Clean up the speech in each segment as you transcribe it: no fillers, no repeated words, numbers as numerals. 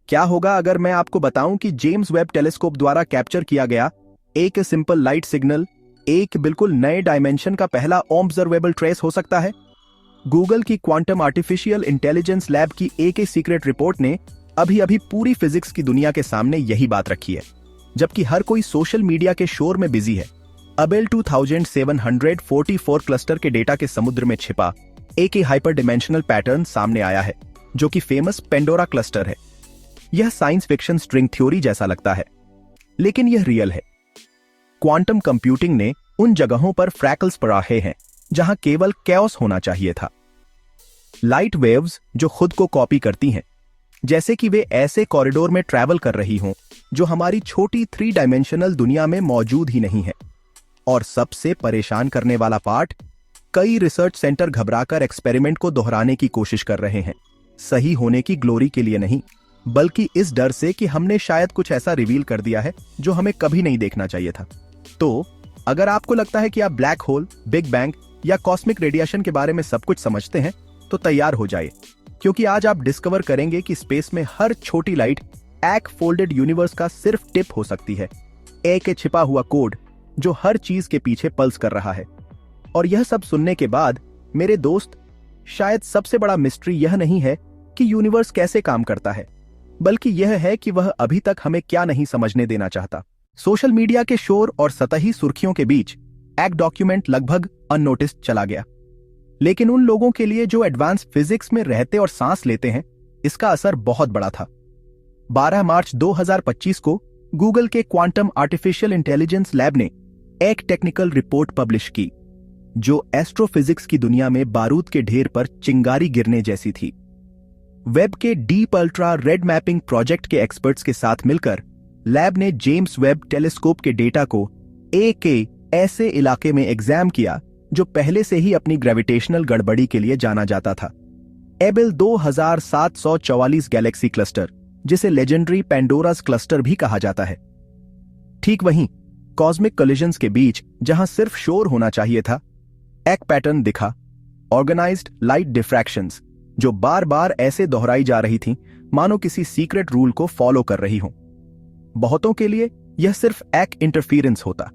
क्या होगा अगर मैं आपको बताऊं कि जेम्स वेब टेलीस्कोप द्वारा कैप्चर किया गया एक सिंपल लाइट सिग्नल एक बिल्कुल नए डायमेंशन का पहला ऑब्जर्वेबल ट्रेस हो सकता है। गूगल की क्वांटम आर्टिफिशियल इंटेलिजेंस लैब की एक सीक्रेट रिपोर्ट ने अभी अभी पूरी फिजिक्स की दुनिया के सामने यही बात रखी है, जबकि हर कोई सोशल मीडिया के शोर में बिजी है। अबेल 2744 क्लस्टर के डेटा के समुद्र में छिपा एक हाइपर डिमेंशनल पैटर्न सामने आया है, जो कि फेमस पेंडोरा क्लस्टर है। यह साइंस फिक्शन स्ट्रिंग थ्योरी जैसा लगता है, लेकिन यह रियल है। क्वांटम कंप्यूटिंग ने उन जगहों पर फ्रैकल्स पढ़ाए हैं जहां केवल कैओस होना चाहिए था। लाइट वेव्स जो खुद को कॉपी करती हैं, जैसे कि वे ऐसे कॉरिडोर में ट्रैवल कर रही हों जो हमारी छोटी 3 डायमेंशनल दुनिया में मौजूद ही नहीं है। और सबसे परेशान करने वाला पार्ट, कई रिसर्च सेंटर घबराकर एक्सपेरिमेंट को दोहराने की कोशिश कर रहे हैं, सही होने की ग्लोरी के लिए नहीं, बल्कि इस डर से कि हमने शायद कुछ ऐसा रिवील कर दिया है जो हमें कभी नहीं देखना चाहिए था। तो अगर आपको लगता है कि आप ब्लैक होल, बिग बैंग या कॉस्मिक रेडिएशन के बारे में सब कुछ समझते हैं, तो तैयार हो जाइए, क्योंकि आज आप डिस्कवर करेंगे कि स्पेस में हर छोटी लाइट एक फोल्डेड यूनिवर्स का सिर्फ टिप हो सकती है, एक छिपा हुआ कोड जो हर चीज के पीछे पल्स कर रहा है। और यह सब सुनने के बाद मेरे दोस्त, शायद सबसे बड़ा मिस्ट्री यह नहीं है कि यूनिवर्स कैसे काम करता है, बल्कि यह है कि वह अभी तक हमें क्या नहीं समझने देना चाहता। सोशल मीडिया के शोर और सतही सुर्खियों के बीच एक डॉक्यूमेंट लगभग अननोटिस्ड चला गया, लेकिन उन लोगों के लिए जो एडवांस फिजिक्स में रहते और सांस लेते हैं, इसका असर बहुत बड़ा था। 12 मार्च 2025 को गूगल के क्वांटम आर्टिफिशियल इंटेलिजेंस लैब ने एक टेक्निकल रिपोर्ट पब्लिश की, जो एस्ट्रोफिजिक्स की दुनिया में बारूद के ढेर पर चिंगारी गिरने जैसी थी। वेब के deep ultra red mapping project के एक्सपर्ट्स के साथ मिलकर लैब ने जेम्स वेब टेलीस्कोप के डेटा को एक ऐसे इलाके में एग्जाम किया जो पहले से ही अपनी ग्रेविटेशनल गड़बड़ी के लिए जाना जाता था। एबेल 2744 गैलेक्सी क्लस्टर, जिसे लेजेंडरी पेंडोरास क्लस्टर भी कहा जाता है। ठीक वहीं कॉस्मिक कोलिजन्स के बीच जहां सिर्फ शोर होना चाहिए था, एक पैटर्न दिखा, ऑर्गेनाइज्ड लाइट डिफ्रैक्शंस, जो बार बार ऐसे दोहराई जा रही थीं मानो किसी सीक्रेट रूल को फॉलो कर रही हों। बहुतों के लिए यह सिर्फ एक इंटरफेरेंस होता,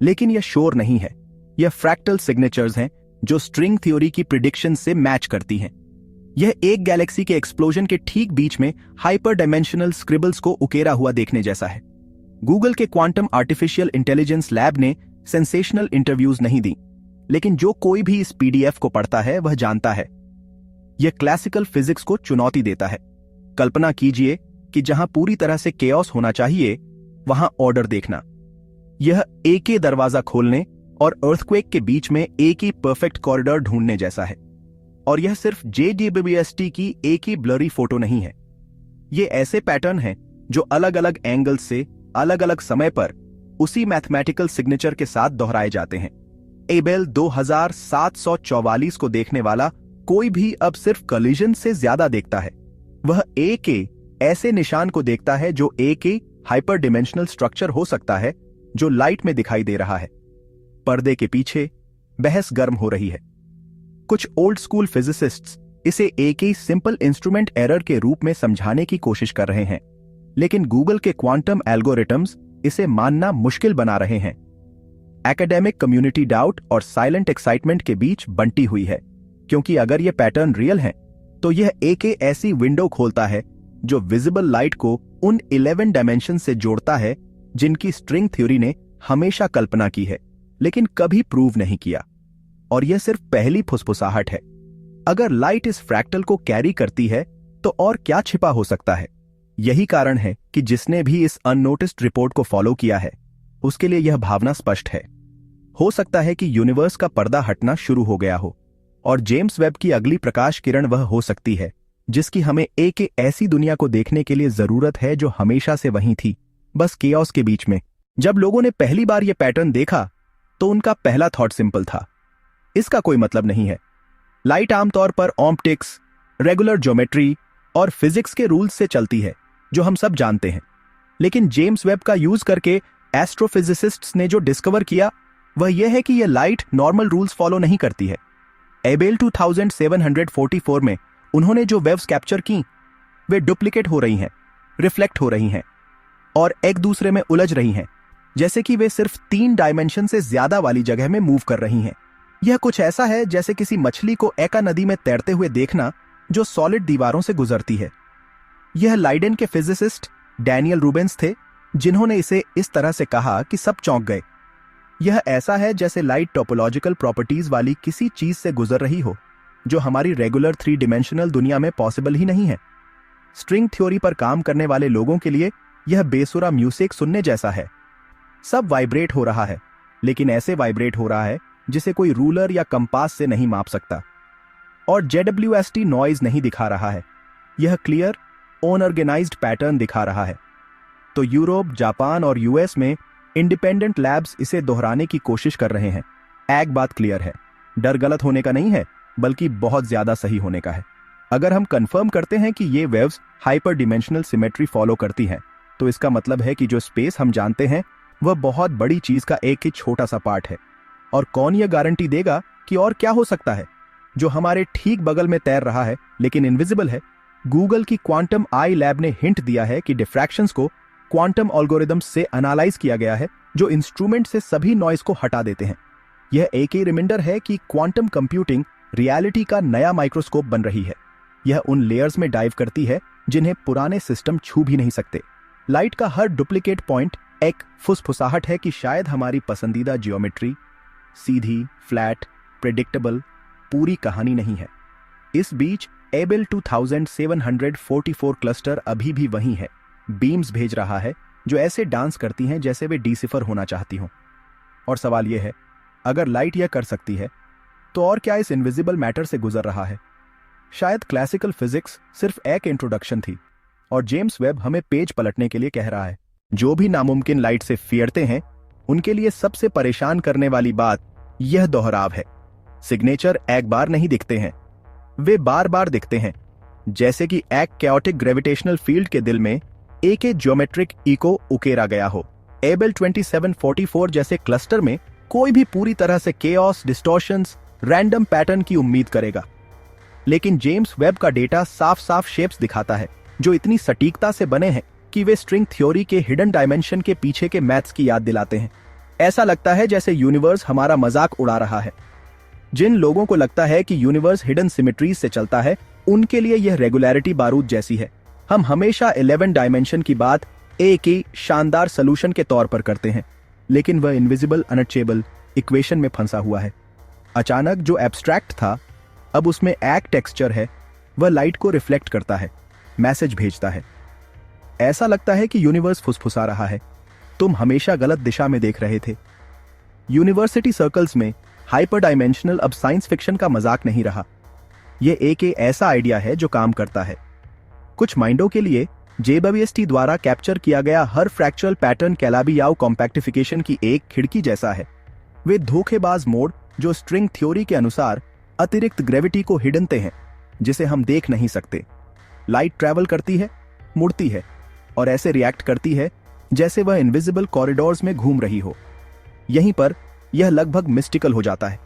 लेकिन यह शोर नहीं है, यह फ्रैक्टल सिग्नेचर्स हैं जो स्ट्रिंग थ्योरी की प्रिडिक्शन से मैच करती हैं। यह एक गैलेक्सी के एक्सप्लोजन के ठीक बीच में हाइपर डायमेंशनल स्क्रिबल्स को उकेरा हुआ देखने जैसा है। गूगल के क्वांटम आर्टिफिशियल इंटेलिजेंस लैब ने सेंसेशनल इंटरव्यूज नहीं दी, लेकिन जो कोई भी इस पीडीएफ को पढ़ता है वह जानता है यह क्लासिकल फिजिक्स को चुनौती देता है। कल्पना कीजिए कि जहां पूरी तरह से केओस होना चाहिए, वहां ऑर्डर देखना। यह एक ही दरवाजा खोलने और अर्थक्वेक के बीच में एक ही परफेक्ट कॉरिडोर ढूंढने जैसा है। और यह सिर्फ JWST की एक ही ब्लरी फोटो नहीं है, ये ऐसे पैटर्न हैं जो अलग अलग एंगल से अलग अलग समय पर उसी मैथमेटिकल सिग्नेचर के साथ दोहराए जाते हैं। एबेल 2744 को देखने वाला कोई भी अब सिर्फ कोलिजन से ज्यादा देखता है। वह एक ऐसे निशान को देखता है जो एक हाइपर डिमेंशनल स्ट्रक्चर हो सकता है जो लाइट में दिखाई दे रहा है। पर्दे के पीछे बहस गर्म हो रही है। कुछ ओल्ड स्कूल फिजिसिस्ट्स इसे एक ही सिंपल इंस्ट्रूमेंट एरर के रूप में समझाने की कोशिश कर रहे हैं, लेकिन गूगल के क्वांटम एल्गोरिथम्स इसे मानना मुश्किल बना रहे हैं। एकेडमिक कम्युनिटी डाउट और साइलेंट एक्साइटमेंट के बीच बंटी हुई है, क्योंकि अगर यह पैटर्न रियल है तो यह एक ऐसी विंडो खोलता है जो विजिबल लाइट को उन 11 डायमेंशन से जोड़ता है जिनकी स्ट्रिंग थ्योरी ने हमेशा कल्पना की है, लेकिन कभी प्रूव नहीं किया। और यह सिर्फ पहली फुसफुसाहट है। अगर लाइट इस फ्रैक्टल को कैरी करती है तो और क्या छिपा हो सकता है। यही कारण है कि जिसने भी इस अननोटिस्ड रिपोर्ट को फॉलो किया है, उसके लिए यह भावना स्पष्ट है। हो सकता है कि यूनिवर्स का पर्दा हटना शुरू हो गया हो, और जेम्स वेब की अगली प्रकाश किरण वह हो सकती है जिसकी हमें एक ऐसी दुनिया को देखने के लिए जरूरत है जो हमेशा से वहीं थी, बस केओस के बीच में। जब लोगों ने पहली बार यह पैटर्न देखा तो उनका पहला थॉट सिंपल था, इसका कोई मतलब नहीं है। लाइट आमतौर पर ऑप्टिक्स, रेगुलर ज्योमेट्री और फिजिक्स के रूल्स से चलती है, जो हम सब जानते हैं। लेकिन जेम्स वेब का यूज करके एस्ट्रोफिजिसिस्ट्स ने जो डिस्कवर किया वह यह है कि यह लाइट नॉर्मल रूल्स फॉलो नहीं करती है। एबेल 2744 में उन्होंने जो वेव्स कैप्चर की वे डुप्लीकेट हो रही हैं, रिफ्लेक्ट हो रही हैं और एक दूसरे में उलझ रही हैं, जैसे कि वे सिर्फ 3 डायमेंशन से ज्यादा वाली जगह में मूव कर रही हैं। यह कुछ ऐसा है जैसे किसी मछली को एका नदी में तैरते हुए देखना जो सॉलिड दीवारों से गुजरती है। यह लाइडेन के फिजिसिस्ट डैनियल रूबेंस थे जिन्होंने इसे इस तरह से कहा कि सब चौंक गए। यह ऐसा है जैसे लाइट टोपोलॉजिकल प्रॉपर्टीज वाली किसी चीज से गुजर रही हो जो हमारी रेगुलर 3 डिमेंशनल दुनिया में पॉसिबल ही नहीं है। स्ट्रिंग थ्योरी पर काम करने वाले लोगों के लिए यह बेसुरा म्यूजिक सुनने जैसा है। सब वाइब्रेट हो रहा है, लेकिन ऐसे वाइब्रेट हो रहा है जिसे कोई रूलर या कंपास से नहीं माप सकता, और JWST नॉइज नहीं दिखा रहा है। यह क्लियर अनऑर्गेनाइज्ड पैटर्न दिखा रहा है। तो यूरोप, जापान और US में इंडिपेंडेंट लैब्स इसे दोहराने की कोशिश कर रहे हैं। एक बात क्लियर है, डर गलत होने का नहीं है, बल्कि बहुत ज्यादा सही होने का है। अगर हम कंफर्म करते हैं कि ये waves hyper dimensional symmetry follow करती हैं, तो इसका मतलब है कि जो स्पेस हम जानते हैं वह बहुत बड़ी चीज का एक ही छोटा सा पार्ट है। और कौन यह गारंटी देगा कि और क्या हो सकता है जो हमारे ठीक बगल में तैर रहा है लेकिन इनविजिबल है। गूगल की क्वांटम आई लैब ने हिंट दिया है कि डिफ्रैक्शंस को क्वांटम एल्गोरिदम्स से एनालाइज किया गया है जो इंस्ट्रूमेंट से सभी नॉइज को हटा देते हैं। यह एक ही रिमाइंडर है कि क्वांटम कंप्यूटिंग रियलिटी का नया माइक्रोस्कोप बन रही है। यह उन लेयर्स में डाइव करती है जिन्हें पुराने सिस्टम छू भी नहीं सकते। लाइट का हर डुप्लीकेट पॉइंट एक फुसफुसाहट है कि शायद हमारी पसंदीदा जियोमेट्री सीधी, फ्लैट, प्रेडिक्टेबल पूरी कहानी नहीं है। इस बीच एबेल 2744 क्लस्टर अभी भी वही है, बीम्स भेज रहा है जो ऐसे डांस करती हैं जैसे वे डिसिफर होना चाहती हों। और सवाल यह है, अगर लाइट यह कर सकती है तो और क्या इस इनविजिबल मैटर से गुजर रहा है? शायद क्लासिकल फिजिक्स सिर्फ एक इंट्रोडक्शन थी और जेम्स वेब हमें पेज पलटने के लिए कह रहा है। जो भी नामुमकिन लाइट से फिरते हैं उनके लिए सबसे परेशान करने वाली बात यह दोहराव है। सिग्नेचर एक बार नहीं दिखते हैं, वे बार बार दिखते हैं, जैसे कि एक कैओटिक ग्रेविटेशनल फील्ड के दिल में एक ज्योमेट्रिक इको उकेरा गया हो। एबेल 2744 जैसे क्लस्टर में कोई भी पूरी तरह से केओस, डिस्टॉर्शंस, रैंडम पैटर्न की उम्मीद करेगा, लेकिन जेम्स वेब का डेटा साफ साफ शेप्स दिखाता है जो इतनी सटीकता से बने हैं कि वे स्ट्रिंग थ्योरी के हिडन डायमेंशन के पीछे के मैथ्स की याद दिलाते हैं। ऐसा लगता है जैसे यूनिवर्स हमारा मजाक उड़ा रहा है। जिन लोगों को लगता है कि यूनिवर्स हिडन सिमेट्रीज से चलता है, उनके लिए यह रेगुलरिटी बारूद जैसी है। हम हमेशा 11 डायमेंशन की बात एक ही शानदार सोल्यूशन के तौर पर करते हैं, लेकिन वह इनविजिबल अनटचेबल इक्वेशन में फंसा हुआ है। अचानक जो एब्स्ट्रैक्ट था अब उसमें एक टेक्सचर है, वह लाइट को रिफ्लेक्ट करता है, मैसेज भेजता है। ऐसा लगता है कि यूनिवर्स फुसफुसा रहा है, तुम हमेशा गलत दिशा में देख रहे थे। यूनिवर्सिटी सर्कल्स में हाइपर डायमेंशनल अब साइंस फिक्शन का मजाक नहीं रहा, यह एक ऐसा आइडिया है जो काम करता है। कुछ माइंडों के लिए JWST द्वारा कैप्चर किया गया हर फ्रैक्चरल पैटर्न कैलाबी-याओ कॉम्पैक्टिफिकेशन की एक खिड़की जैसा है। वे धोखेबाज मोड जो स्ट्रिंग थ्योरी के अनुसार अतिरिक्त ग्रेविटी को हिडनते हैं जिसे हम देख नहीं सकते। लाइट ट्रैवल करती है, मुड़ती है और ऐसे रिएक्ट करती है जैसे वह इनविजिबल कॉरिडोर्स में घूम रही हो। यहीं पर यह लगभग मिस्टिकल हो जाता है।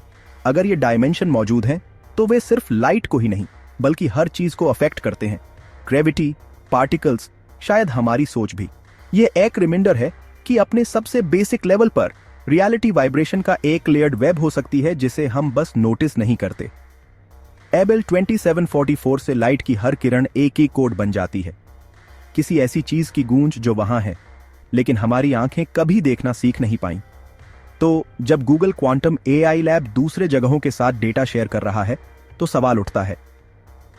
अगर ये डायमेंशन मौजूद हैं तो वे सिर्फ लाइट को ही नहीं बल्कि हर चीज को अफेक्ट करते हैं, ग्रेविटी, पार्टिकल्स, शायद हमारी सोच भी। यह एक रिमाइंडर है कि अपने सबसे बेसिक लेवल पर रियलिटी वाइब्रेशन का एक लेयर्ड वेब हो सकती है जिसे हम बस नोटिस नहीं करते। एबेल 2744 से लाइट की हर किरण एक ही कोड बन जाती है, किसी ऐसी चीज की गूंज जो वहां है लेकिन हमारी आंखें कभी देखना सीख नहीं पाई। तो जब गूगल क्वांटम AI लैब दूसरे जगहों के साथ डेटा शेयर कर रहा है तो सवाल उठता है,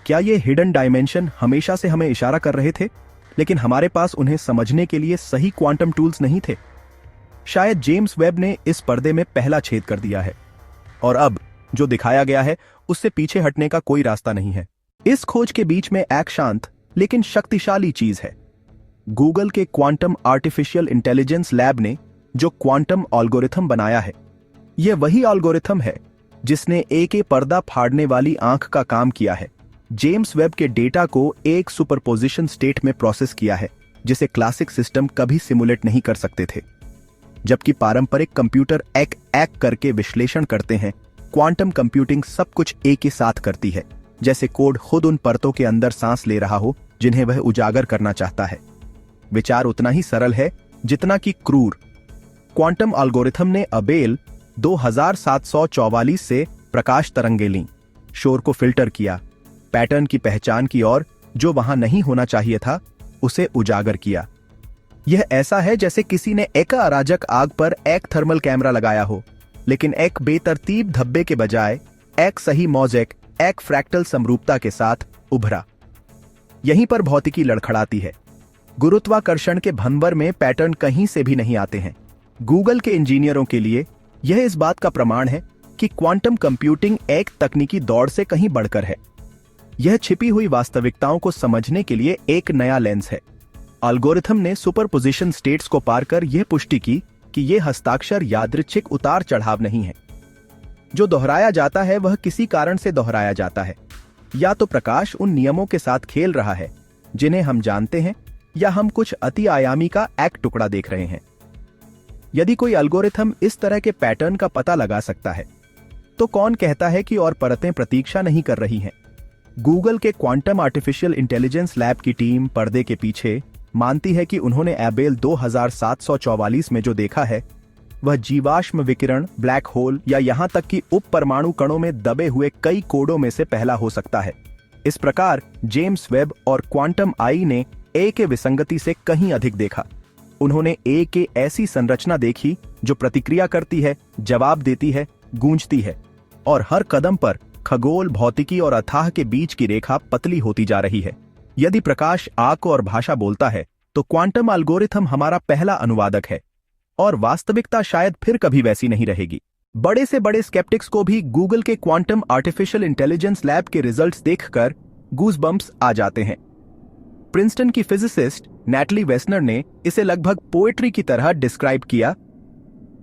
क्या ये हिडन डायमेंशन हमेशा से हमें इशारा कर रहे थे लेकिन हमारे पास उन्हें समझने के लिए सही क्वांटम टूल्स नहीं थे? शायद जेम्स वेब ने इस पर्दे में पहला छेद कर दिया है और अब जो दिखाया गया है उससे पीछे हटने का कोई रास्ता नहीं है। इस खोज के बीच में एक शांत लेकिन शक्तिशाली चीज है। गूगल के क्वांटम आर्टिफिशियल इंटेलिजेंस लैब ने जो क्वांटम एल्गोरिथम बनाया है, यह वही एल्गोरिथम है जिसने एक पर्दा फाड़ने वाली आंख का काम किया है। जेम्स वेब के डेटा को एक सुपरपोजिशन स्टेट में प्रोसेस किया है जिसे क्लासिक सिस्टम कभी सिमुलेट नहीं कर सकते थे। जबकि पारंपरिक कंप्यूटर एक एक करके विश्लेषण करते हैं, क्वांटम कंप्यूटिंग सब कुछ एक ही साथ करती है, जैसे कोड खुद उन परतों के अंदर सांस ले रहा हो जिन्हें वह उजागर करना चाहता है। विचार उतना ही सरल है जितना कि क्रूर। क्वांटम एल्गोरिथम ने अबेल 2744 से प्रकाश तरंगें लीं, शोर को फिल्टर किया, पैटर्न की पहचान की और जो वहां नहीं होना चाहिए था उसे उजागर किया। यह ऐसा है जैसे किसी ने एक अराजक आग पर एक थर्मल कैमरा लगाया हो, लेकिन एक बेतरतीब धब्बे के बजाय एक सही मोज़ेक, एक फ्रैक्टल समरूपता के साथ उभरा। यहीं पर भौतिकी लड़खड़ाती है। गुरुत्वाकर्षण के भंवर में पैटर्न कहीं से भी नहीं आते हैं। गूगल के इंजीनियरों के लिए यह इस बात का प्रमाण है कि क्वांटम कंप्यूटिंग एक तकनीकी दौड़ से कहीं बढ़कर है। यह छिपी हुई वास्तविकताओं को समझने के लिए एक नया लेंस है। एल्गोरिथम ने सुपरपोजिशन स्टेट्स को पार कर यह पुष्टि की कि यह हस्ताक्षर यादृच्छिक उतार चढ़ाव नहीं है। जो दोहराया जाता है वह किसी कारण से दोहराया जाता है। या तो प्रकाश उन नियमों के साथ खेल रहा है जिन्हें हम जानते हैं, या हम कुछ अति आयामी का एक टुकड़ा देख रहे हैं। यदि कोई एल्गोरिथम इस तरह के पैटर्न का पता लगा सकता है, तो कौन कहता है कि और परतें प्रतीक्षा नहीं कर रही हैं? गूगल के क्वांटम आर्टिफिशियल इंटेलिजेंस लैब की टीम पर्दे के पीछे मानती है कि उन्होंने एबेल 2744 में जो देखा है वह जीवाश्म विकिरण, ब्लैक होल या यहां तक कि उप परमाणु कणों में दबे हुए कई कोडों में से पहला हो सकता है। इस प्रकार जेम्स वेब और क्वांटम आई ने ए के विसंगति से कहीं अधिक देखा। उन्होंने ए के ऐसी संरचना देखी जो प्रतिक्रिया करती है, जवाब देती है, गूंजती है, और हर कदम पर खगोल, भौतिकी और अथाह के बीच की रेखा पतली होती जा रही है। यदि प्रकाश आंख और भाषा बोलता है, तो क्वांटम एल्गोरिथम हमारा पहला अनुवादक है, और वास्तविकता शायद फिर कभी वैसी नहीं रहेगी। बड़े से बड़े स्केप्टिक्स को भी गूगल के क्वांटम आर्टिफिशियल इंटेलिजेंस लैब के रिजल्ट्स देखकर गूज़बम्प्स आ जाते हैं। प्रिंसटन की फिजिसिस्ट नैटली वेस्नर ने इसे लगभग पोएट्री की तरह डिस्क्राइब किया।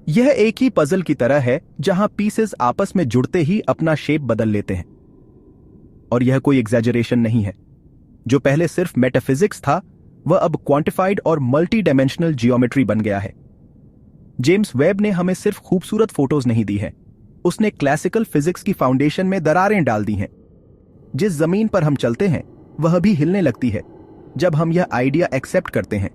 यह एक ही पजल की तरह है जहां पीसेस आपस में जुड़ते ही अपना शेप बदल लेते हैं। और यह कोई एग्जैजरेशन नहीं है। जो पहले सिर्फ मेटाफिजिक्स था, वह अब क्वांटिफाइड और मल्टी डायमेंशनल जियोमेट्री बन गया है। जेम्स वेब ने हमें सिर्फ खूबसूरत फोटोज नहीं दी है, उसने क्लासिकल फिजिक्स की फाउंडेशन में दरारें डाल दी हैं। जिस जमीन पर हम चलते हैं वह भी हिलने लगती है जब हम यह आइडिया एक्सेप्ट करते हैं।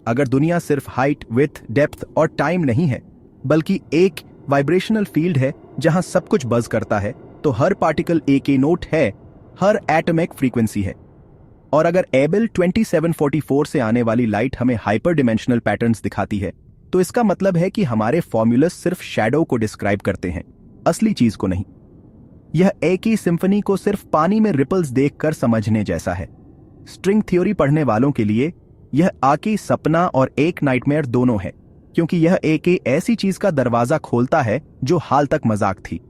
अगर दुनिया सिर्फ हाइट, विड्थ, डेप्थ और टाइम नहीं है, बल्कि एक वाइब्रेशनल फील्ड है जहां सब कुछ बज करता है, तो हर पार्टिकल एक नोट है, हर एटम एक फ्रीक्वेंसी है। और अगर एबेल 2744 से आने वाली लाइट हमें हाइपर डिमेंशनल पैटर्न्स दिखाती है, तो इसका मतलब है कि हमारे फॉर्मूलास सिर्फ शैडो को डिस्क्राइब करते हैं, असली चीज को नहीं। यह एक ही सिंफनी को सिर्फ पानी में रिपल्स देखकर समझने जैसा है। स्ट्रिंग थ्योरी पढ़ने वालों के लिए यह आकी सपना और एक नाइटमेयर दोनों है, क्योंकि यह एक ऐसी चीज का दरवाजा खोलता है जो हाल तक मजाक थी,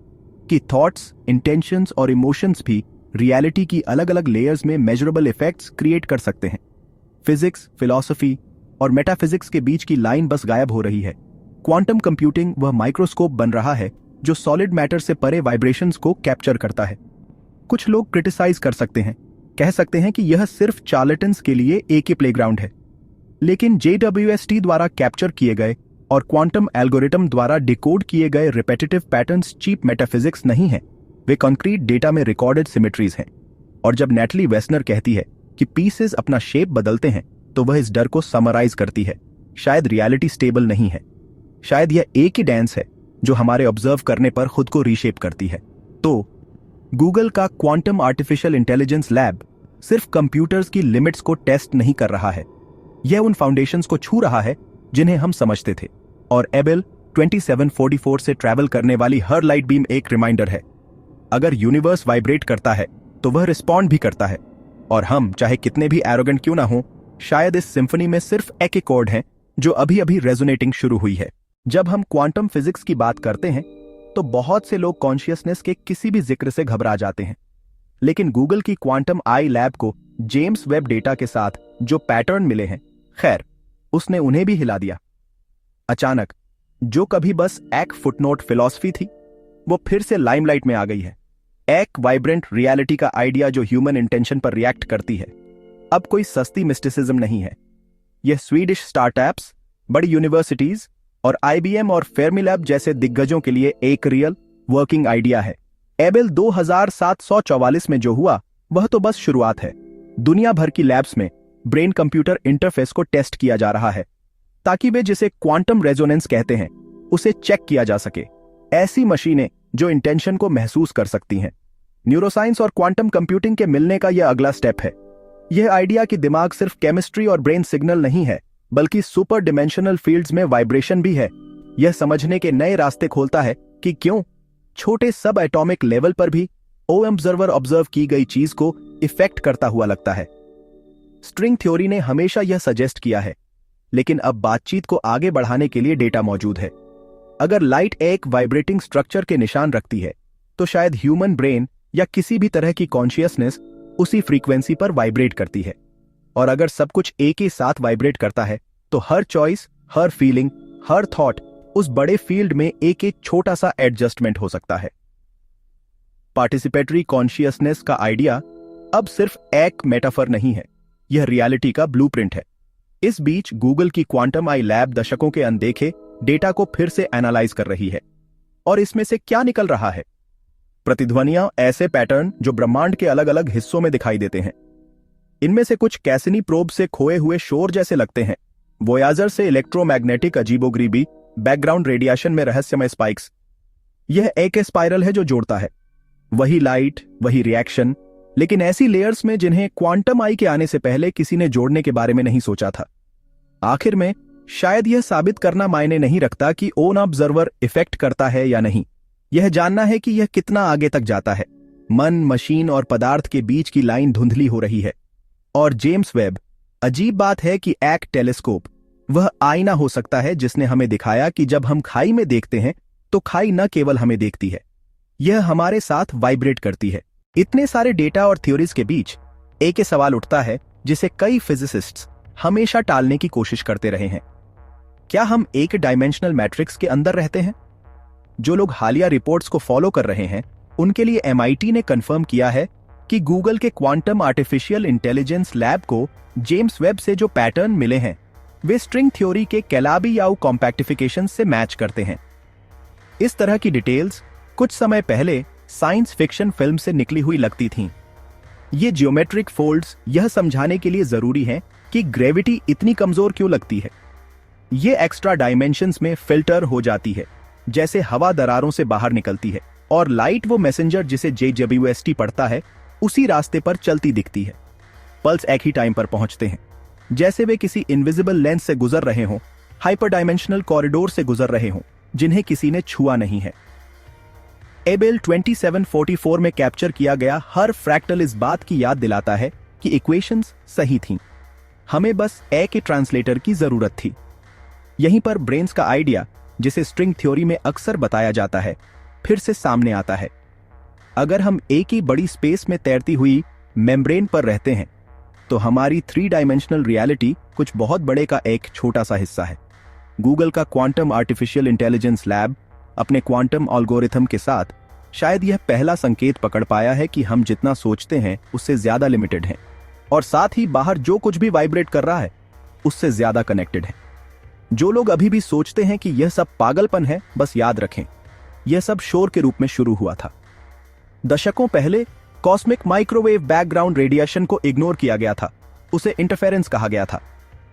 कि थॉट्स, इंटेंशंस और इमोशंस भी रियलिटी की अलग अलग लेयर्स में मेजरेबल इफेक्ट्स क्रिएट कर सकते हैं। फिजिक्स, फिलॉसफी और मेटाफिजिक्स के बीच की लाइन बस गायब हो रही है। क्वांटम कंप्यूटिंग वह माइक्रोस्कोप बन रहा है जो सॉलिड मैटर से परे वाइब्रेशंस को कैप्चर करता है। कुछ लोग क्रिटिसाइज कर सकते हैं, कह सकते हैं कि यह सिर्फ चार्लेटन्स के लिए एक ही प्लेग्राउंड है, लेकिन JWST द्वारा कैप्चर किए गए और क्वांटम एल्गोरिथम द्वारा डिकोड किए गए रिपेटिटिव पैटर्न्स चीप मेटाफिजिक्स नहीं हैं, वे कंक्रीट डेटा में रिकॉर्डेड सिमेट्रीज हैं। और जब नैटली वेस्नर कहती है कि पीसेस अपना शेप बदलते हैं, तो वह इस डर को समराइज करती है। शायद रियलिटी स्टेबल नहीं है, शायद यह एक ही डांस है जो हमारे ऑब्जर्व करने पर खुद को रीशेप करती है। तो गूगल का क्वांटम आर्टिफिशियल इंटेलिजेंस लैब सिर्फ कंप्यूटर्स की लिमिट्स को टेस्ट नहीं कर रहा है, यह उन फाउंडेशंस को छू रहा है जिन्हें हम समझते थे। और एबेल 2744 से ट्रैवल करने वाली हर लाइट बीम एक रिमाइंडर है। अगर यूनिवर्स वाइब्रेट करता है तो वह रिस्पॉन्ड भी करता है, और हम चाहे कितने भी एरोगेंट क्यों ना हो, शायद इस सिम्फनी में सिर्फ एक कॉर्ड है जो अभी अभी रेजोनेटिंग शुरू हुई है। जब हम क्वांटम फिजिक्स की बात करते हैं तो बहुत से लोग कॉन्शियसनेस के किसी भी जिक्र से घबरा जाते हैं, लेकिन गूगल की क्वांटम आई लैब को जेम्स वेब डेटा के साथ जो पैटर्न मिले हैं, खैर उसने उन्हें भी हिला दिया। अचानक जो कभी बस एक फुटनोट फिलॉसफी थी, वो फिर से लाइमलाइट में आ गई है। एक वाइब्रेंट रियलिटी का आइडिया जो ह्यूमन इंटेंशन पर रिएक्ट करती है। अब कोई सस्ती मिस्टिसिज्म नहीं है। यह स्वीडिश स्टार्टअप्स, बड़ी यूनिवर्सिटीज और IBM और फेर्मिलैब जैसे दिग्गजों के लिए एक रियल वर्किंग आइडिया है। एबेल 2744 में जो हुआ वह तो बस शुरुआत है। दुनिया भर की लैब्स में ब्रेन कंप्यूटर इंटरफेस को टेस्ट किया जा रहा है ताकि वे जिसे क्वांटम रेजोनेंस कहते हैं उसे चेक किया जा सके। ऐसी मशीनें जो इंटेंशन को महसूस कर सकती हैं। न्यूरोसाइंस और क्वांटम कंप्यूटिंग के मिलने का यह अगला स्टेप है। यह आइडिया कि दिमाग सिर्फ केमिस्ट्री और ब्रेन सिग्नल नहीं है बल्कि सुपर डिमेंशनल फील्ड्स में वाइब्रेशन भी है, यह समझने के नए रास्ते खोलता है कि क्यों छोटे सब एटॉमिक लेवल पर भी ऑब्जर्वर ऑब्जर्व की गई चीज को इफेक्ट करता हुआ लगता है। स्ट्रिंग थ्योरी ने हमेशा यह सजेस्ट किया है, लेकिन अब बातचीत को आगे बढ़ाने के लिए डेटा मौजूद है। अगर लाइट एक वाइब्रेटिंग स्ट्रक्चर के निशान रखती है तो शायद ह्यूमन ब्रेन या किसी भी तरह की कॉन्शियसनेस उसी फ्रीक्वेंसी पर वाइब्रेट करती है। और अगर सब कुछ एक ही साथ वाइब्रेट करता है तो हर चॉइस, हर फीलिंग, हर थॉट उस बड़े फील्ड में एक एक छोटा सा एडजस्टमेंट हो सकता है। पार्टिसिपेटरी कॉन्शियसनेस का आइडिया अब सिर्फ एक मेटाफर नहीं है, यह रियलिटी का ब्लूप्रिंट है। इस बीच गूगल की क्वांटम आई लैब दशकों के अनदेखे डेटा को फिर से एनालाइज कर रही है। और इसमें से क्या निकल रहा है? प्रतिध्वनियां, ऐसे पैटर्न जो ब्रह्मांड के अलग अलग हिस्सों में दिखाई देते हैं। इनमें से कुछ कैसिनी प्रोब से खोए हुए शोर जैसे लगते हैं, वोयाजर से इलेक्ट्रोमैग्नेटिक अजीबोगरीबी बैकग्राउंड रेडिएशन में रहस्यमय स्पाइक्स। यह एक स्पाइरल है जो जोड़ता है, वही लाइट, वही रिएक्शन, लेकिन ऐसी लेयर्स में जिन्हें क्वांटम आई के आने से पहले किसी ने जोड़ने के बारे में नहीं सोचा था। आखिर में शायद यह साबित करना मायने नहीं रखता कि ओन ऑब्जर्वर इफेक्ट करता है या नहीं, यह जानना है कि यह कितना आगे तक जाता है। मन, मशीन और पदार्थ के बीच की लाइन धुंधली हो रही है। और जेम्स वेब, अजीब बात है कि एक टेलीस्कोप वह आईना हो सकता है जिसने हमें दिखाया कि जब हम खाई में देखते हैं तो खाई न केवल हमें देखती है, यह हमारे साथ वाइब्रेट करती है। इतने सारे डेटा और थ्योरीज के बीच एक ही सवाल उठता है जिसे कई फिजिसिस्ट्स हमेशा टालने की कोशिश करते रहे हैं। क्या हम एक डायमेंशनल मैट्रिक्स के अंदर रहते हैं? जो लोग हालिया रिपोर्ट्स को फॉलो कर रहे हैं उनके लिए MIT ने कंफर्म किया है कि गूगल के क्वांटम आर्टिफिशियल इंटेलिजेंस लैब को जेम्स वेब से जो पैटर्न मिले हैं वे स्ट्रिंग थ्योरी के कैलाबी-याओ कॉम्पैक्टिफिकेशन से मैच करते हैं। इस तरह की डिटेल्स कुछ समय पहले साइंस फिक्शन फिल्म से निकली हुई लगती थीं। ये जियोमेट्रिक फोल्ड्स यह समझाने के लिए जरूरी हैं कि ग्रेविटी इतनी कमजोर क्यों लगती है। ये एक्स्ट्रा डायमेंशंस में फिल्टर हो जाती है, जैसे हवा दरारों से बाहर निकलती है और लाइट वो मैसेंजर जिसे JWST पढ़ता है उसी रास्ते पर चलती दिखती है। पल्स एक ही टाइम पर पहुंचते हैं, जैसे वे किसी इनविजिबल लेंस से गुजर रहे हों, हाइपर डायमेंशनल कॉरिडोर से गुजर रहे हों जिन्हें किसी ने छुआ नहीं है। एबेल 2744 में कैप्चर किया गया हर फ्रैक्टल इस बात की याद दिलाता है कि इक्वेशंस सही थीं, हमें बस ए के ट्रांसलेटर की जरूरत थी। यहीं पर ब्रेन्स का आइडिया, जिसे स्ट्रिंग थ्योरी में अक्सर बताया जाता है, फिर से सामने आता है। अगर हम एक ही बड़ी स्पेस में तैरती हुई मेम्ब्रेन पर रहते हैं तो हमारी 3 डायमेंशनल रियलिटी कुछ बहुत बड़े का एक छोटा सा हिस्सा है। गूगल का क्वांटम आर्टिफिशियल इंटेलिजेंस लैब अपने क्वांटम एल्गोरिथम के साथ शायद यह पहला संकेत पकड़ पाया है कि हम जितना सोचते हैं उससे ज्यादा लिमिटेड हैं, और साथ ही बाहर जो कुछ भी वाइब्रेट कर रहा है उससे ज्यादा कनेक्टेड है। जो लोग अभी भी सोचते हैं कि यह सब पागलपन है, बस याद रखें, यह सब शोर के रूप में शुरू हुआ था। दशकों पहले कॉस्मिक माइक्रोवेव बैकग्राउंड रेडिएशन को इग्नोर किया गया था, उसे इंटरफेरेंस कहा गया था।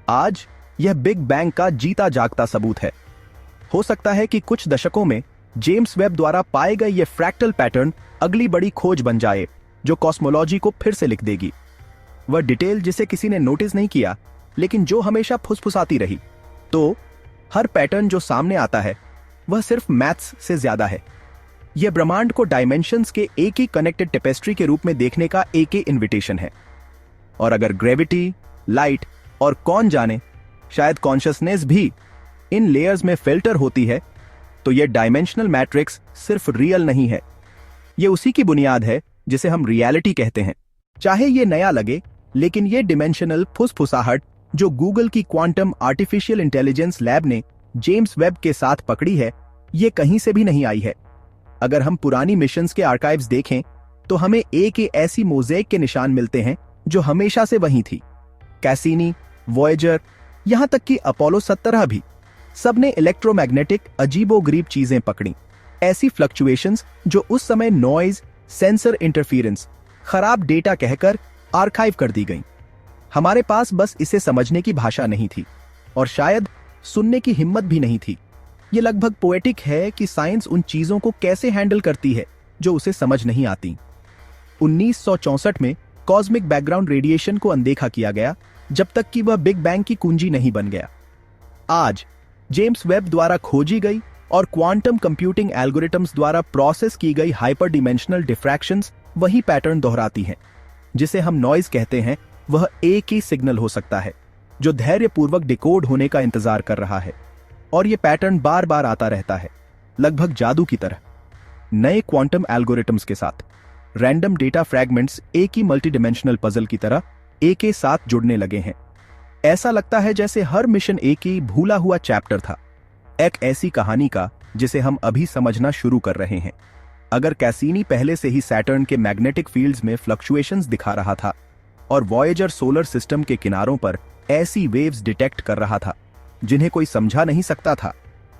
आज यह बिग बैंग का जीता जागता सबूत है। हो सकता है कि कुछ दशकों में जेम्स वेब द्वारा पाए गए ये फ्रैक्टल पैटर्न अगली बड़ी खोज बन जाए जो कॉस्मोलॉजी को फिर से लिख देगी। वह डिटेल जिसे किसी ने नोटिस नहीं किया लेकिन जो हमेशा फुसफुसाती रही। तो हर पैटर्न जो सामने आता है वह सिर्फ मैथ्स से ज्यादा है। यह ब्रह्मांड को डायमेंशंस के एक ही कनेक्टेड टेपेस्ट्री के रूप में देखने का एक ही इन्विटेशन है। और अगर ग्रेविटी, लाइट और कौन जाने शायद कॉन्शियसनेस भी इन लेयर्स में फिल्टर होती है, तो यह डायमेंशनल मैट्रिक्स सिर्फ रियल नहीं है, यह उसी की बुनियाद है जिसे हम रियलिटी कहते हैं। चाहे यह नया लगे, लेकिन यह डिमेंशनल फुसफुसाहट जो गूगल की क्वांटम आर्टिफिशियल इंटेलिजेंस लैब ने जेम्स वेब के साथ पकड़ी है, यह कहीं से भी नहीं आई है। अगर हम पुरानी मिशंस के आर्काइव्स देखें तो हमें एक ऐसी मोज़ेक के निशान मिलते हैं जो हमेशा से वहीं थी। कैसिनी, वॉयेजर, यहां तक कि अपोलो 17 भी, सबने इलेक्ट्रोमैग्नेटिक अजीबोगरीब चीजें पकड़ी। ऐसी फ्लक्चुएशंस जो उस समय नॉइज, सेंसर इंटरफेरेंस, खराब डेटा कहकर आर्काइव कर दी गईं। हमारे पास बस इसे समझने की भाषा नहीं थी और शायद सुनने की हिम्मत भी नहीं थी। ये लगभग पोएटिक है कि साइंस उन चीजों को कैसे हैंडल करती है जो उसे समझ नहीं आती। 1964 में कॉस्मिक बैकग्राउंड रेडिएशन को अनदेखा किया गया जब तक कि वह बिग बैंग की कुंजी नहीं बन गया। आज जेम्स वेब द्वारा खोजी गई और क्वांटम कंप्यूटिंग एल्गोरिथम्स द्वारा प्रोसेस की गई हाइपर डिमेंशनल डिफ्रैक्शंस वही पैटर्न दोहराती हैं। जिसे हम नॉइज कहते हैं, वह एक ही सिग्नल हो सकता है जो धैर्यपूर्वक डिकोड होने का इंतजार कर रहा है, और यह पैटर्न बार बार आता रहता है, लगभग जादू की तरह। नए क्वांटम एल्गोरिथम्स के साथ रैंडम डेटा फ्रैगमेंट्स एक ही मल्टीडिमेंशनल पजल की तरह एक साथ जुड़ने लगे हैं। ऐसा लगता है जैसे हर मिशन एक ही भूला हुआ चैप्टर था, एक ऐसी कहानी का जिसे हम अभी समझना शुरू कर रहे हैं। अगर कैसीनी पहले से ही सैटर्न के मैग्नेटिक फील्ड्स में फ्लक्चुएशंस दिखा रहा था और वॉयेजर सोलर सिस्टम के किनारों पर ऐसी वेव्स डिटेक्ट कर रहा था जिन्हें कोई समझा नहीं सकता था,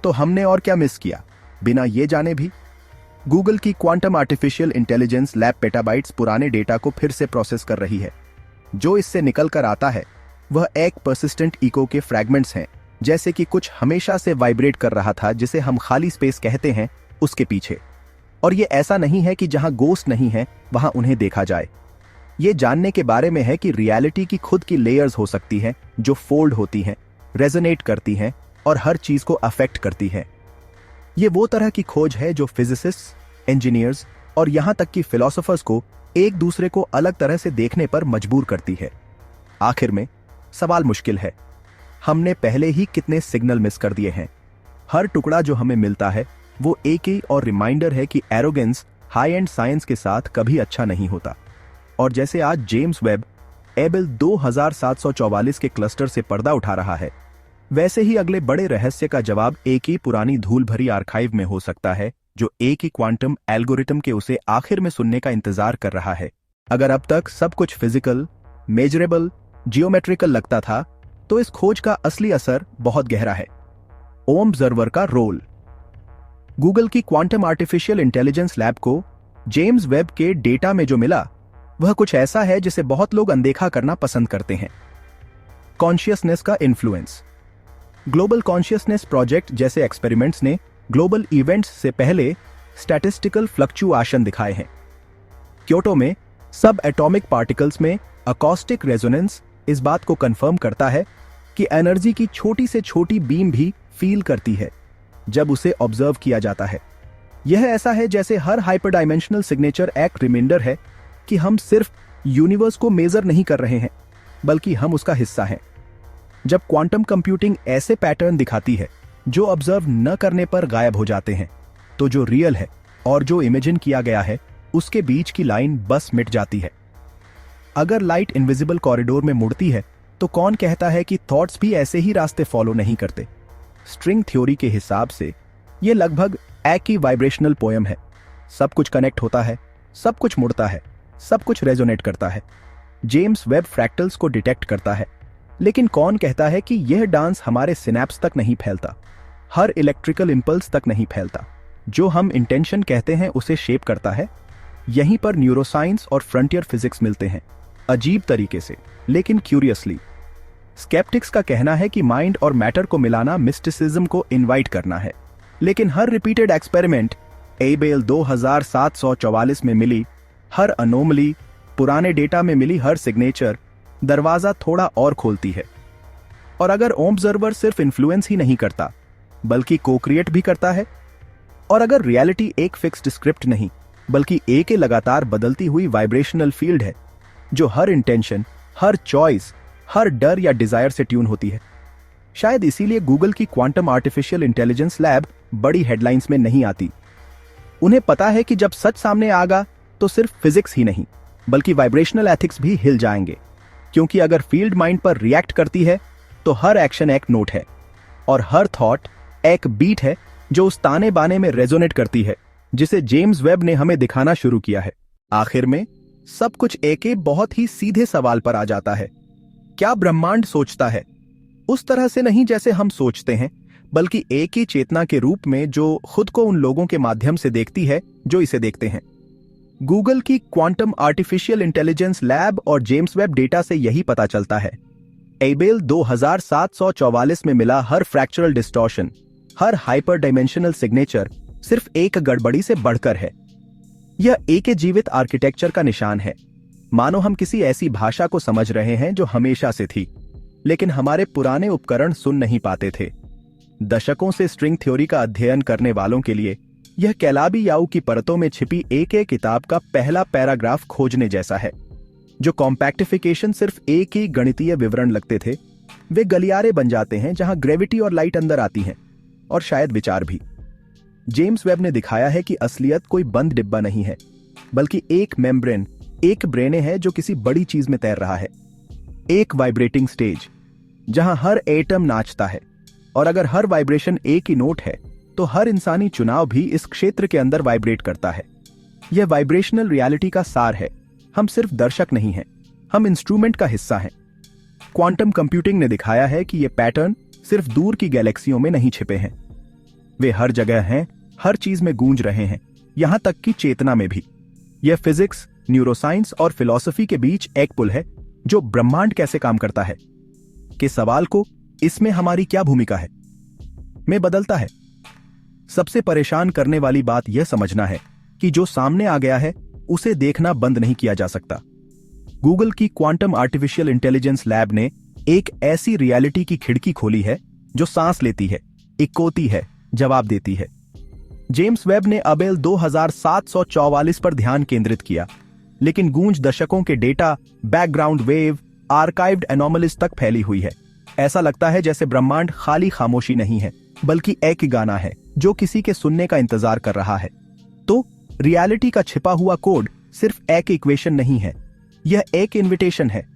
तो हमने और क्या मिस किया बिना ये जाने भी? गूगल की quantum artificial intelligence lab petabytes पुराने डेटा को फिर से प्रोसेस कर रही है। जो इससे निकल कर आता है वह एक परसिस्टेंट इको के फ्रैगमेंट्स हैं, जैसे कि कुछ हमेशा से वाइब्रेट कर रहा था जिसे हम खाली स्पेस कहते हैं उसके पीछे। और ये ऐसा नहीं है कि जहां गोस्ट नहीं है वहां उन्हें देखा जाए। ये जानने के बारे में है कि रियलिटी की खुद की लेयर्स हो सकती हैं जो फोल्ड होती हैं, रेजोनेट करती हैं और हर चीज को अफेक्ट करती हैं। ये वो तरह की खोज है जो फिजिसिस्ट्स, इंजीनियर्स और यहां तक कि फिलोसोफर्स को एक दूसरे को अलग तरह से देखने पर मजबूर करती है। आखिर में सवाल मुश्किल है, हमने पहले ही कितने सिग्नल मिस कर दिए हैं? हर टुकड़ा जो हमें मिलता है वो एक ही और रिमाइंडर है कि एरोगेंस हाई एंड साइंस के साथ कभी अच्छा नहीं होता। और जैसे आज जेम्स वेब एबल 2744 के क्लस्टर से पर्दा उठा रहा है, वैसे ही अगले बड़े रहस्य का जवाब एक ही पुरानी धूल भरी आर्काइव में हो सकता है जो एक ही क्वांटम एल्गोरिथम के उसे आखिर में सुनने का इंतजार कर रहा है। अगर अब तक सब कुछ फिजिकल, मेजरेबल, जियोमेट्रिकल लगता था, तो इस खोज का असली असर बहुत गहरा है। ओब्जर्वर का रोल। गूगल की क्वांटम आर्टिफिशियल इंटेलिजेंस लैब को जेम्स वेब के डेटा में जो मिला वह कुछ ऐसा है जिसे बहुत लोग अनदेखा करना पसंद करते हैं। कॉन्शियसनेस का इन्फ्लुएंस। ग्लोबल कॉन्शियसनेस प्रोजेक्ट जैसे एक्सपेरिमेंट्स ने ग्लोबल इवेंट्स से पहले स्टैटिस्टिकल फ्लक्चुएशन दिखाए हैं। क्योटो में सब एटॉमिक पार्टिकल्स में अकॉस्टिक रेजोनेंस इस बात को कंफर्म करता है कि एनर्जी की छोटी से छोटी बीम भी फील करती है जब उसे ऑब्जर्व किया जाता है। यह ऐसा है जैसे हर हाइपर डायमेंशनल सिग्नेचर एक रिमाइंडर है कि हम सिर्फ यूनिवर्स को मेजर नहीं कर रहे हैं, बल्कि हम उसका हिस्सा हैं। जब क्वांटम कंप्यूटिंग ऐसे पैटर्न दिखाती है जो ऑब्जर्व न करने पर गायब हो जाते हैं, तो जो रियल है और जो इमेजिन किया गया है उसके बीच की लाइन बस मिट जाती है। अगर लाइट इनविजिबल कॉरिडोर में मुड़ती है तो कौन कहता है कि थॉट्स भी ऐसे ही रास्ते फॉलो नहीं करते? स्ट्रिंग थ्योरी के हिसाब से यह लगभग एक ही वाइब्रेशनल पोयम है। सब कुछ कनेक्ट होता है, सब कुछ मुड़ता है, सब कुछ रेजोनेट करता है। जेम्स वेब फ्रैक्टल्स को डिटेक्ट करता है, लेकिन कौन कहता है कि यह डांस हमारे सिनेप्स तक नहीं फैलता, हर इलेक्ट्रिकल इंपल्स तक नहीं फैलता, जो हम इंटेंशन कहते हैं उसे शेप करता है? यहीं पर न्यूरोसाइंस और फ्रंटियर फिजिक्स मिलते हैं, अजीब तरीके से लेकिन क्यूरियसली। स्केप्टिक्स का कहना है कि माइंड और मैटर को मिलाना मिस्टिसिज्म को इनवाइट करना है, लेकिन हर रिपीटेड एक्सपेरिमेंट, एबेल 2744 में मिली हर अनोमली, पुराने डेटा में मिली हर सिग्नेचर, दरवाजा थोड़ा और खोलती है। और अगर ऑब्जर्वर सिर्फ इन्फ्लुएंस ही नहीं करता बल्कि को-क्रिएट भी करता है, और अगर रियलिटी एक फिक्स्ड स्क्रिप्ट नहीं बल्कि एक लगातार बदलती हुई वाइब्रेशनल फील्ड है जो हर इंटेंशन, हर चॉइस, हर डर या डिजायर से ट्यून होती है। शायद इसीलिए गूगल की क्वांटम आर्टिफिशियल इंटेलिजेंस लैब बड़ी हेडलाइंस में नहीं आती। उन्हें पता है कि जब सच सामने आगा तो सिर्फ फिजिक्स ही नहीं बल्कि वाइब्रेशनल एथिक्स भी हिल जाएंगे, क्योंकि अगर फील्ड माइंड पर रिएक्ट करती है तो हर एक्शन एक नोट है और हर थॉट एक बीट है जो उस ताने बाने में रेजोनेट करती है जिसे जेम्स वेब ने हमें दिखाना शुरू किया है। आखिर में सब कुछ एक बहुत ही सीधे सवाल पर आ जाता है, क्या ब्रह्मांड सोचता है? उस तरह से नहीं जैसे हम सोचते हैं, बल्कि एक ही चेतना के रूप में जो खुद को उन लोगों के माध्यम से देखती है जो इसे देखते हैं। गूगल की क्वांटम आर्टिफिशियल इंटेलिजेंस लैब और जेम्स वेब डेटा से यही पता चलता है। एबेल 2744 में मिला हर फ्रैक्चरल डिस्टॉर्शन, हर हाइपर डायमेंशनल सिग्नेचर सिर्फ एक गड़बड़ी से बढ़कर है। यह एक जीवित आर्किटेक्चर का निशान है, मानो हम किसी ऐसी भाषा को समझ रहे हैं जो हमेशा से थी, लेकिन हमारे पुराने उपकरण सुन नहीं पाते थे। दशकों से स्ट्रिंग थ्योरी का अध्ययन करने वालों के लिए यह कैलाबी-याओ की परतों में छिपी एक किताब का पहला पैराग्राफ खोजने जैसा है। जो कॉम्पैक्टिफिकेशन सिर्फ एक ही गणितीय विवरण लगते थे, वे गलियारे बन जाते हैं जहां ग्रेविटी और लाइट अंदर आती हैं, और शायद विचार भी। जेम्स वेब ने दिखाया है कि असलियत कोई बंद डिब्बा नहीं है, बल्कि एक मेम्ब्रेन, एक ब्रेने है जो किसी बड़ी चीज में तैर रहा है। एक वाइब्रेटिंग स्टेज जहां हर एटम नाचता है, और अगर हर वाइब्रेशन एक ही नोट है तो हर इंसानी चुनाव भी इस क्षेत्र के अंदर वाइब्रेट करता है। यह वाइब्रेशनल रियलिटी का सार है। हम सिर्फ दर्शक नहीं हैं, हम इंस्ट्रूमेंट का हिस्सा हैं। क्वांटम कंप्यूटिंग ने दिखाया है कि ये पैटर्न सिर्फ दूर की गैलेक्सियों में नहीं छिपे हैं, वे हर जगह हैं, हर चीज में गूंज रहे हैं, यहां तक कि चेतना में भी। यह फिजिक्स, न्यूरोसाइंस और फिलॉसफी के बीच एक पुल है जो ब्रह्मांड कैसे काम करता है के सवाल को इसमें हमारी क्या भूमिका है में बदलता है। सबसे परेशान करने वाली बात यह समझना है कि जो सामने आ गया है उसे देखना बंद नहीं किया जा सकता। गूगल की क्वांटम आर्टिफिशियल इंटेलिजेंस लैब ने एक ऐसी रियलिटी की खिड़की खोली है जो सांस लेती है, इकोती है, जवाब देती है। जेम्स वेब ने अबेल 2744 पर ध्यान केंद्रित किया, लेकिन गूंज दशकों के data, background wave, archived anomalies तक फैली हुई है। ऐसा लगता है जैसे ब्रह्मांड खाली खामोशी नहीं है, बल्कि एक गाना है जो किसी के सुनने का इंतजार कर रहा है। तो रियलिटी का छिपा हुआ कोड सिर्फ एक इक्वेशन नहीं है, यह एक इन्विटेशन है।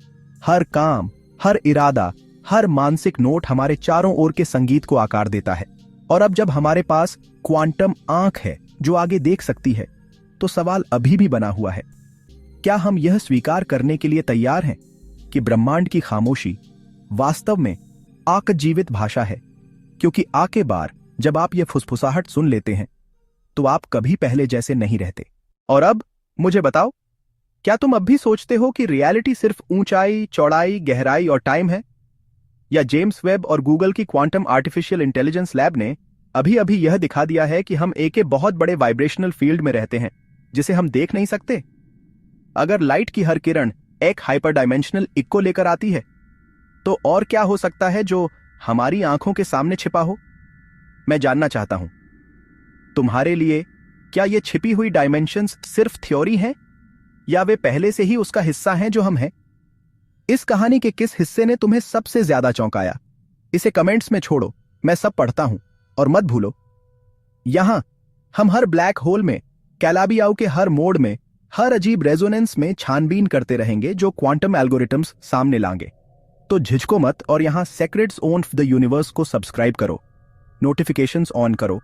हर काम, हर इरादा, हर मानसिक नोट हमारे चारों ओर के संगीत को आकार देता है। और अब जब हमारे पास क्वांटम आंख है जो आगे देख सकती है, तो सवाल अभी भी बना हुआ है, क्या हम यह स्वीकार करने के लिए तैयार हैं कि ब्रह्मांड की खामोशी वास्तव में आक जीवित भाषा है? क्योंकि आके बार जब आप यह फुसफुसाहट सुन लेते हैं तो आप कभी पहले जैसे नहीं रहते। और अब मुझे बताओ, क्या तुम अब भी सोचते हो कि रियलिटी सिर्फ ऊंचाई, चौड़ाई, गहराई और टाइम है? या जेम्स वेब और गूगल की क्वांटम आर्टिफिशियल इंटेलिजेंस लैब ने अभी अभी यह दिखा दिया है कि हम एक बहुत बड़े वाइब्रेशनल फील्ड में रहते हैं जिसे हम देख नहीं सकते? अगर लाइट की हर किरण एक हाइपर डायमेंशनल इको लेकर आती है, तो और क्या हो सकता है जो हमारी आंखों के सामने छिपा हो? मैं जानना चाहता हूं, तुम्हारे लिए क्या ये छिपी हुई डायमेंशंस सिर्फ थ्योरी हैं, या वे पहले से ही उसका हिस्सा हैं जो हम हैं? इस कहानी के किस हिस्से ने तुम्हें सबसे ज्यादा चौंकाया? इसे कमेंट्स में छोड़ो, मैं सब पढ़ता हूं। और मत भूलो, यहां हम हर ब्लैक होल में, कैलाबी-याओ के हर मोड में, हर अजीब रेजोनेंस में छानबीन करते रहेंगे जो क्वांटम एल्गोरिथम्स सामने लाएंगे। तो झिझको मत और यहां सेक्रेट्स ऑफ द यूनिवर्स को सब्सक्राइब करो, नोटिफिकेशंस ऑन करो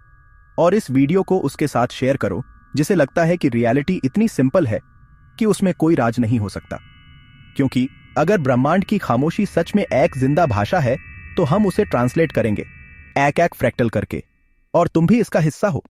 और इस वीडियो को उसके साथ शेयर करो जिसे लगता है कि रियलिटी इतनी सिंपल है कि उसमें कोई राज नहीं हो सकता। क्योंकि अगर ब्रह्मांड की खामोशी सच में एक जिंदा भाषा है, तो हम उसे ट्रांसलेट करेंगे एक फ्रैक्टल करके, और तुम भी इसका हिस्सा हो।